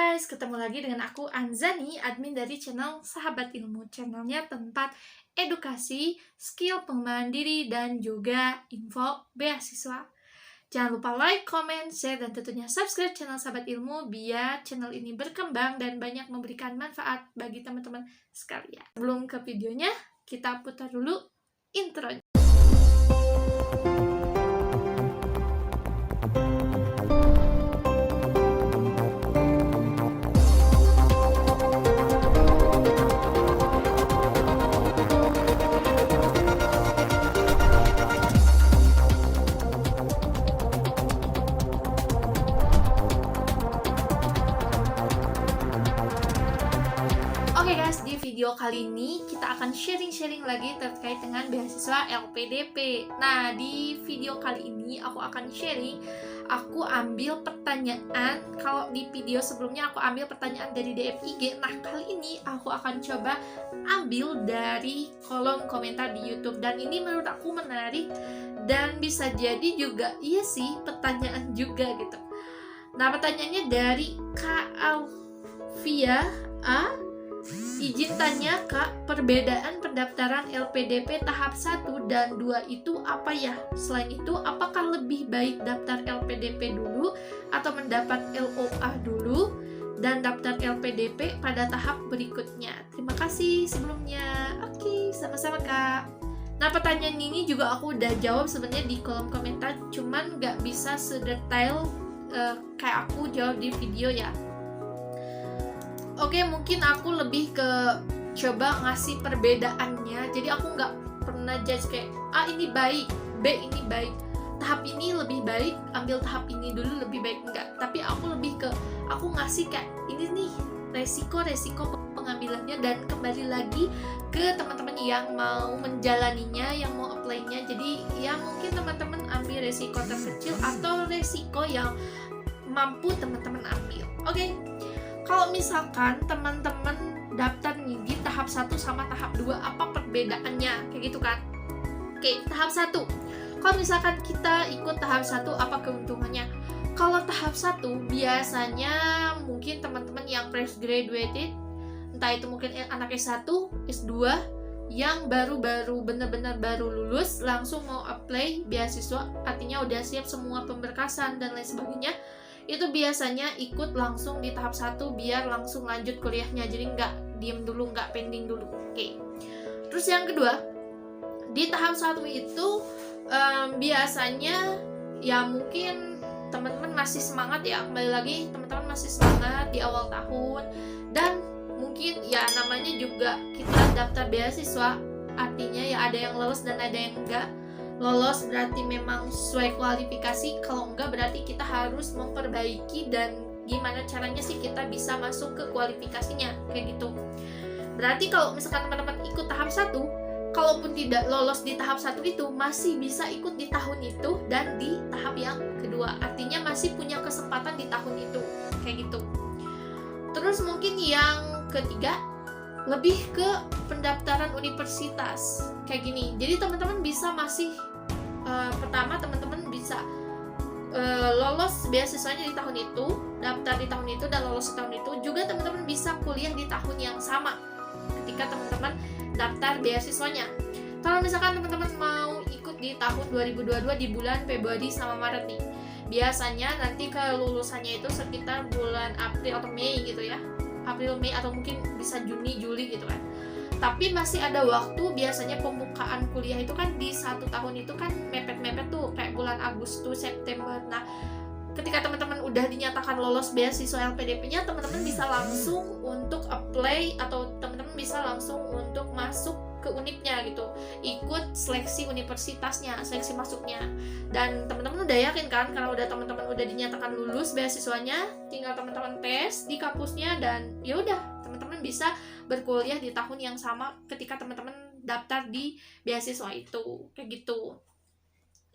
guys, ketemu lagi dengan aku Anzani, admin dari channel Sahabat Ilmu. Channelnya tempat edukasi, skill pengembangan diri, dan juga info beasiswa. Jangan lupa like, comment, share, dan tentunya subscribe channel Sahabat Ilmu biar channel ini berkembang dan banyak memberikan manfaat bagi teman-teman sekalian. Sebelum ke videonya, kita putar dulu intronya. Oke guys, di video kali ini kita akan sharing-sharing lagi terkait dengan beasiswa LPDP. Nah, di video kali ini aku akan sharing, aku ambil pertanyaan. Kalau di video sebelumnya aku ambil pertanyaan dari DM IG. Nah, kali ini aku akan coba ambil dari kolom komentar di YouTube. Dan ini menurut aku menarik dan bisa jadi juga iya sih pertanyaan juga gitu. Nah, pertanyaannya dari Kak Alvia A. Izin tanya Kak, perbedaan pendaftaran LPDP tahap 1 dan 2 itu apa ya? Selain itu, apakah lebih baik daftar LPDP dulu atau mendapat LOA dulu dan daftar LPDP pada tahap berikutnya? Terima kasih sebelumnya. Oke, sama-sama Kak. Nah, pertanyaan ini juga aku udah jawab sebenarnya di kolom komentar, cuman nggak bisa sedetail kayak aku jawab di video ya. Oke, mungkin aku lebih ke coba ngasih perbedaannya. Jadi aku nggak pernah judge kayak A ini baik, B ini baik, tahap ini lebih baik, ambil tahap ini dulu lebih baik, enggak. Tapi aku lebih ke aku ngasih kayak ini nih resiko pengambilannya, dan kembali lagi ke teman-teman yang mau menjalaninya, yang mau apply-nya. Jadi ya mungkin teman-teman ambil resiko terkecil atau resiko yang mampu teman-teman ambil. Oke. Kalau misalkan teman-teman daftar nih di tahap 1 sama tahap 2, apa perbedaannya? Kayak gitu kan. Oke, tahap 1. Kalau misalkan kita ikut tahap 1, apa keuntungannya? Kalau tahap 1, biasanya mungkin teman-teman yang fresh graduated, entah itu mungkin anak S1, S2, yang baru-baru bener-bener baru lulus, langsung mau apply beasiswa, artinya udah siap semua pemberkasan dan lain sebagainya, itu biasanya ikut langsung di tahap 1 biar langsung lanjut kuliahnya, jadi nggak diem dulu, nggak pending dulu. Oke. Terus yang kedua, di tahap 1 itu biasanya ya mungkin teman-teman masih semangat ya, kembali lagi teman-teman masih semangat di awal tahun, dan mungkin ya namanya juga kita daftar beasiswa, artinya ya ada yang lolos dan ada yang enggak. Lolos berarti memang sesuai kualifikasi, kalau enggak berarti kita harus memperbaiki dan gimana caranya sih kita bisa masuk ke kualifikasinya, kayak gitu. Berarti kalau misalkan teman-teman ikut tahap 1, kalaupun tidak lolos di tahap 1 itu, masih bisa ikut di tahun itu dan di tahap yang kedua, artinya masih punya kesempatan di tahun itu, kayak gitu. Terus mungkin yang ketiga, lebih ke pendaftaran universitas kayak gini. Jadi teman-teman bisa masih pertama teman-teman bisa lolos beasiswanya di tahun itu, daftar di tahun itu dan lolos di tahun itu. Juga teman-teman bisa kuliah di tahun yang sama ketika teman-teman daftar beasiswanya. Kalau misalkan teman-teman mau ikut di tahun 2022 di bulan Februari sama Maret nih, biasanya nanti kelulusannya itu sekitar bulan April atau Mei gitu ya, April, Mei, atau mungkin bisa Juni, Juli gitu kan. Tapi masih ada waktu, biasanya pembukaan kuliah itu kan di 1 tahun itu kan mepet-mepet tuh, kayak bulan Agustus, September. Nah, ketika teman-teman udah dinyatakan lolos beasiswa LPDP-nya, teman-teman bisa langsung untuk apply atau teman-teman bisa langsung untuk masuk ke unipnya gitu, ikut seleksi universitasnya, seleksi masuknya. Dan teman-teman udah yakin kan, karena udah teman-teman udah dinyatakan lulus beasiswanya, tinggal teman-teman tes di kampusnya dan ya udah teman-teman bisa berkuliah di tahun yang sama ketika teman-teman daftar di beasiswa itu, kayak gitu.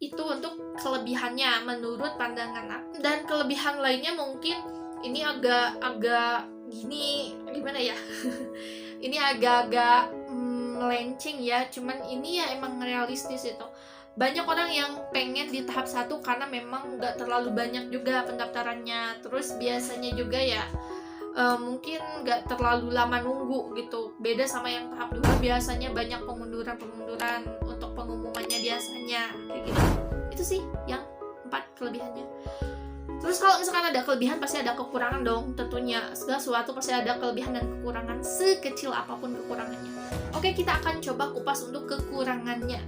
Itu untuk kelebihannya menurut pandangan aku. Dan kelebihan lainnya mungkin ini agak gini, gimana ya? Ini agak melenceng ya, cuman ini ya emang realistis itu. Banyak orang yang pengen di tahap 1 karena memang nggak terlalu banyak juga pendaftarannya. Terus biasanya juga ya mungkin nggak terlalu lama nunggu gitu. Beda sama yang tahap 2, biasanya banyak pemunduran untuk pengumumannya biasanya kayak gitu. Itu sih yang 4 kelebihannya. Terus kalau misalkan ada kelebihan pasti ada kekurangan dong, tentunya segala sesuatu pasti ada kelebihan dan kekurangan, sekecil apapun kekurangannya. Oke, kita akan coba kupas untuk kekurangannya.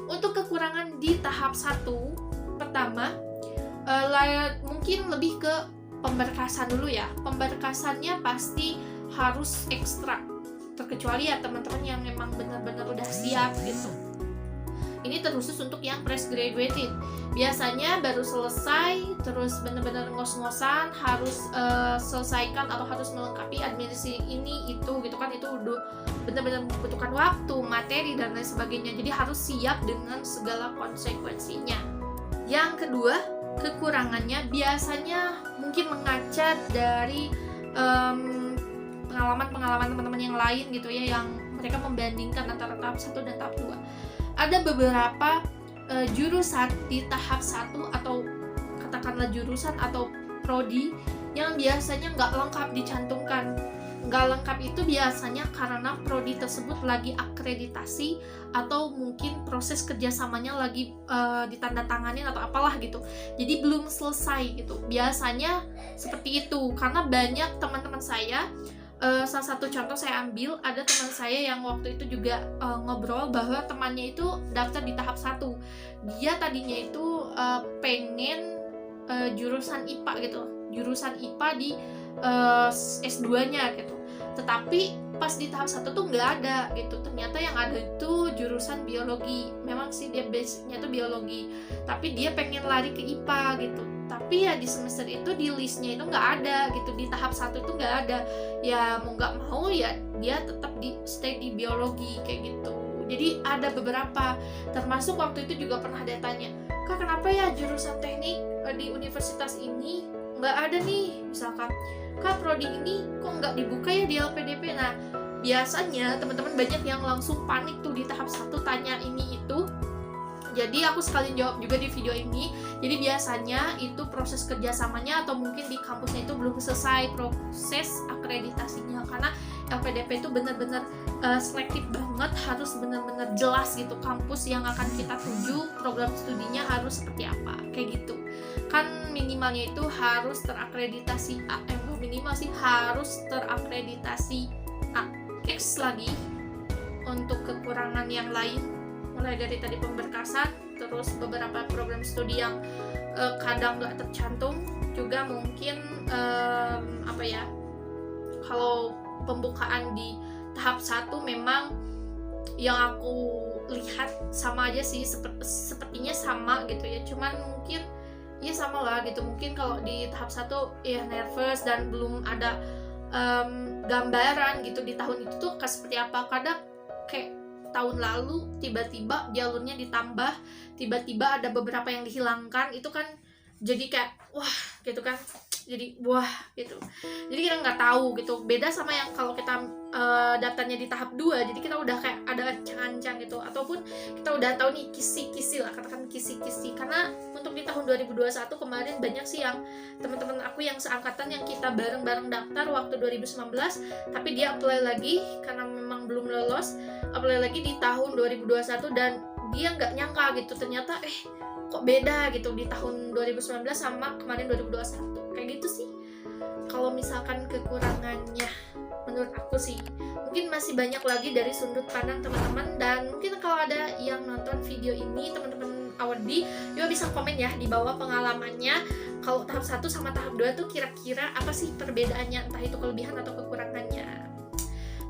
Untuk kekurangan di tahap 1, pertama mungkin lebih ke pemberkasan dulu ya. Pemberkasannya pasti harus ekstra, terkecuali ya teman-teman yang memang benar-benar udah siap gitu. Ini terkhusus untuk yang fresh graduated. Biasanya baru selesai, terus benar-benar ngos-ngosan, harus selesaikan atau harus melengkapi administrasi ini itu gitu kan. Itu udah benar-benar membutuhkan waktu, materi dan lain sebagainya. Jadi harus siap dengan segala konsekuensinya. Yang kedua, kekurangannya biasanya mungkin mengaca dari pengalaman teman-teman yang lain gitu ya, yang mereka membandingkan antara tahap 1 dan tahap 2. Ada beberapa jurusan di tahap 1 atau katakanlah jurusan atau prodi yang biasanya nggak lengkap dicantumkan. Nggak lengkap itu biasanya karena prodi tersebut lagi akreditasi atau mungkin proses kerjasamanya lagi ditandatanganin atau apalah gitu. Jadi belum selesai gitu. Biasanya seperti itu karena banyak teman-teman saya. Salah satu contoh saya ambil, ada teman saya yang waktu itu juga ngobrol bahwa temannya itu daftar di tahap 1. Dia tadinya itu pengen jurusan IPA gitu, jurusan IPA di S2-nya gitu. Tetapi pas di tahap 1 tuh nggak ada gitu. Ternyata yang ada itu jurusan biologi. Memang sih dia basic-nya tuh biologi, tapi dia pengen lari ke IPA gitu. Tapi ya di semester itu di listnya itu nggak ada gitu, di tahap 1 itu nggak ada. Ya mau nggak mau ya dia tetap stay di biologi kayak gitu. Jadi ada beberapa, termasuk waktu itu juga pernah ada tanya, Kak kenapa ya jurusan teknik di universitas ini nggak ada nih, misalkan Kak prodi ini kok nggak dibuka ya di LPDP. Nah biasanya teman-teman banyak yang langsung panik tuh di tahap 1 tanya ini itu. Jadi aku sekalian jawab juga di video ini. Jadi biasanya itu proses kerjasamanya atau mungkin di kampusnya itu belum selesai proses akreditasinya, karena LPDP itu benar-benar selektif banget, harus benar-benar jelas gitu kampus yang akan kita tuju, program studinya harus seperti apa kayak gitu. Kan minimalnya itu harus terakreditasi minimal sih harus terakreditasi X lagi. Untuk kekurangan yang lain mulai dari tadi pemberkasan, terus beberapa program studi yang kadang nggak tercantum juga mungkin kalau pembukaan di tahap 1 memang yang aku lihat sama aja sih, sepertinya sama gitu ya, cuman mungkin ya sama lah gitu. Mungkin kalau di tahap 1 ya nervous dan belum ada gambaran gitu di tahun itu tuh seperti apa. Kadang kayak tahun lalu tiba-tiba jalurnya ditambah, tiba-tiba ada beberapa yang dihilangkan, itu kan jadi kayak wah gitu kan, jadi wah gitu. Jadi kita nggak tahu gitu. Beda sama yang kalau kita daftarnya di tahap 2, jadi kita udah kayak ada ancang-ancang gitu, ataupun kita udah tahu nih kisi-kisi lah, katakan kisi-kisi. Karena untuk di tahun 2021 kemarin banyak sih yang teman-teman aku yang seangkatan yang kita bareng-bareng daftar waktu 2019, tapi dia apply lagi karena memang belum lolos, apply lagi di tahun 2021 dan dia nggak nyangka gitu, ternyata kok beda gitu di tahun 2019 sama kemarin 2021 kayak gitu sih. Kalau misalkan kekurangannya menurut aku sih mungkin masih banyak lagi dari sudut pandang teman-teman, dan mungkin kalau ada yang nonton video ini teman-teman Awardi juga bisa komen ya di bawah pengalamannya, kalau tahap 1 sama tahap 2 tuh kira-kira apa sih perbedaannya, entah itu kelebihan atau kekurangannya.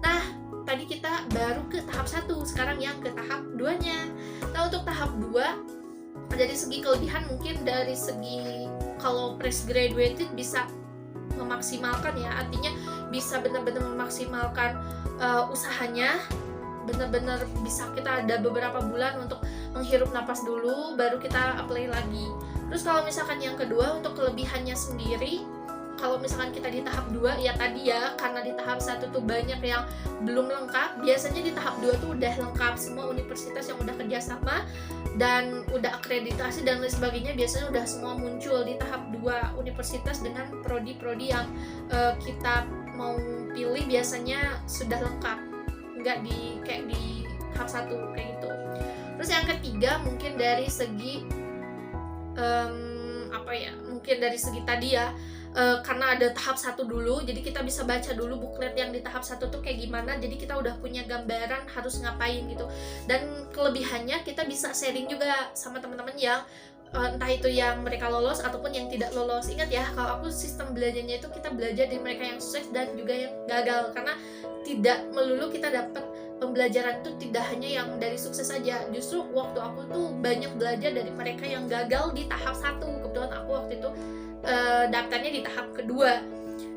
Nah tadi kita baru ke tahap 1, sekarang yang ke tahap 2-nya. Nah untuk tahap 2 dari segi kelebihan mungkin dari segi kalau fresh graduated bisa memaksimalkan ya, artinya bisa benar-benar memaksimalkan usahanya, benar-benar bisa kita ada beberapa bulan untuk menghirup napas dulu baru kita apply lagi. Terus kalau misalkan yang kedua untuk kelebihannya sendiri, kalau misalkan kita di tahap 2 ya tadi ya, karena di tahap 1 tuh banyak yang belum lengkap, biasanya di tahap 2 tuh udah lengkap semua universitas yang udah kerjasama dan udah akreditasi dan lain sebagainya, biasanya udah semua muncul di tahap 2 universitas dengan prodi-prodi yang kita mau pilih biasanya sudah lengkap, nggak di kayak di tahap 1 kayak gitu. Terus yang ketiga mungkin dari segi mungkin dari segi tadi ya, karena ada tahap 1 dulu, jadi kita bisa baca dulu buklet yang di tahap 1 tuh kayak gimana, jadi kita udah punya gambaran harus ngapain gitu. Dan kelebihannya kita bisa sharing juga sama teman-teman yang entah itu yang mereka lolos ataupun yang tidak lolos. Ingat ya, kalau aku sistem belajarnya itu kita belajar dari mereka yang sukses dan juga yang gagal, karena tidak melulu kita dapat pembelajaran itu tidak hanya yang dari sukses saja. Justru waktu aku tuh banyak belajar dari mereka yang gagal di tahap 1. Kebetulan aku waktu itu daftarnya di tahap kedua,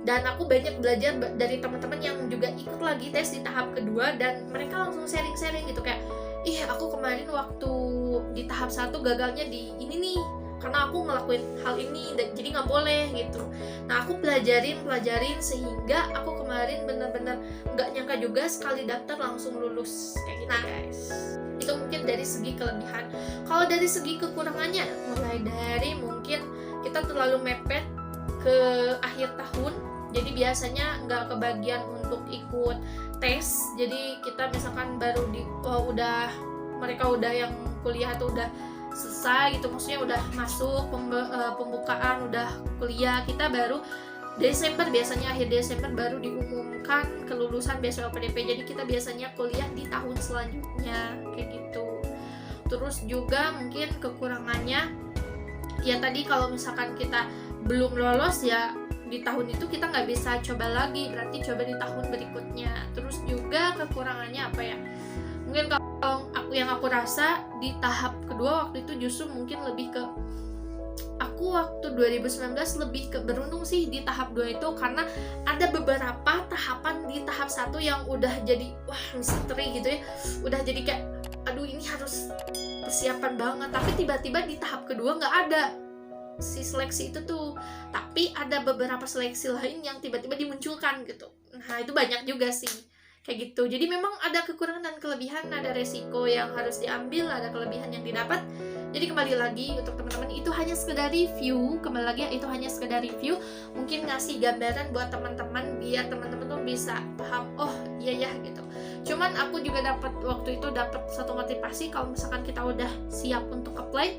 dan aku banyak belajar dari teman-teman yang juga ikut lagi tes di tahap kedua, dan mereka langsung sharing-sharing gitu kayak, ih aku kemarin waktu di tahap 1 gagalnya di ini nih, karena aku ngelakuin hal ini dan jadi nggak boleh gitu. Nah aku pelajarin sehingga aku kemarin bener-bener nggak nyangka juga sekali daftar langsung lulus kayak gitu. Nah guys, itu mungkin dari segi kelebihan. Kalau dari segi kekurangannya, mulai dari mungkin kita terlalu mepet ke akhir tahun, jadi biasanya nggak kebagian untuk ikut tes. Jadi kita misalkan baru mereka udah yang kuliah tuh udah selesai gitu, maksudnya udah masuk pembukaan, udah kuliah, kita baru Desember, biasanya akhir Desember baru diumumkan kelulusan beasiswa LPDP. Jadi kita biasanya kuliah di tahun selanjutnya kayak gitu. Terus juga mungkin kekurangannya ya tadi, kalau misalkan kita belum lolos ya di tahun itu kita nggak bisa coba lagi, berarti coba di tahun berikutnya. Terus juga kekurangannya apa ya, mungkin kalau aku rasa di tahap kedua waktu itu justru mungkin lebih ke aku waktu 2019 lebih ke beruntung sih di tahap 2 itu, karena ada beberapa tahapan di tahap 1 yang udah jadi wah misteri gitu ya, udah jadi kayak aduh ini harus persiapan banget, tapi tiba-tiba di tahap kedua nggak ada si seleksi itu tuh, tapi ada beberapa seleksi lain yang tiba-tiba dimunculkan gitu. Nah itu banyak juga sih kayak gitu. Jadi memang ada kekurangan dan kelebihan, ada resiko yang harus diambil, ada kelebihan yang didapat. Jadi kembali lagi untuk teman-teman, itu hanya sekedar review, kembali lagi ya, itu hanya sekedar review, mungkin ngasih gambaran buat teman-teman biar teman-teman tuh bisa paham, oh iya ya gitu. Cuman aku juga waktu itu dapat satu motivasi, kalau misalkan kita udah siap untuk apply,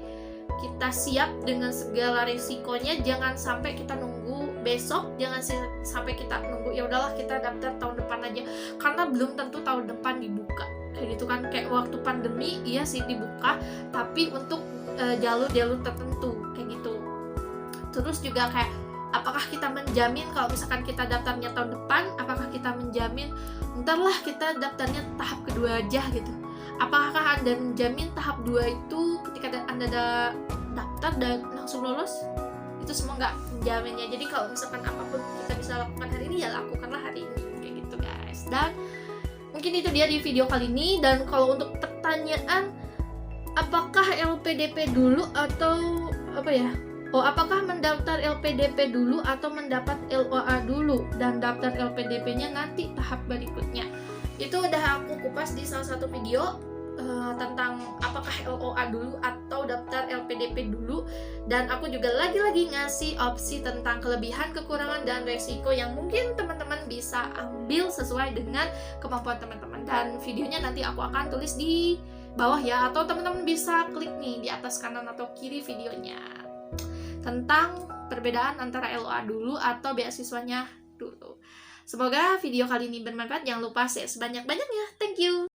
kita siap dengan segala risikonya, jangan sampai kita nunggu besok, jangan sampai kita nunggu ya udahlah kita daftar tahun depan aja, karena belum tentu tahun depan dibuka kayak gitu kan. Kayak waktu pandemi iya sih dibuka, tapi untuk jalur-jalur tertentu kayak gitu. Terus juga kayak apakah kita menjamin kalau misalkan kita daftarnya tahun depan, apakah kita menjamin entarlah kita daftarnya tahap kedua aja gitu. Apakah Anda menjamin tahap 2 itu ketika Anda daftar dan langsung lolos? Itu semua nggak menjaminnya. Jadi kalau misalkan apapun kita bisa lakukan hari ini, ya lakukanlah hari ini kayak gitu guys. Dan mungkin itu dia di video kali ini. Dan kalau untuk pertanyaan apakah LPDP dulu atau apa ya, apakah mendaftar LPDP dulu atau mendapat LOA dulu dan daftar LPDP-nya nanti tahap berikutnya, itu udah aku kupas di salah satu video tentang apakah LOA dulu atau daftar LPDP dulu. Dan aku juga lagi-lagi ngasih opsi tentang kelebihan, kekurangan, dan resiko yang mungkin teman-teman bisa ambil sesuai dengan kemampuan teman-teman. Dan videonya nanti aku akan tulis di bawah ya, atau teman-teman bisa klik nih di atas kanan atau kiri videonya tentang perbedaan antara LOA dulu atau beasiswanya dulu. Semoga video kali ini bermanfaat. Jangan lupa share sebanyak-banyaknya. Thank you.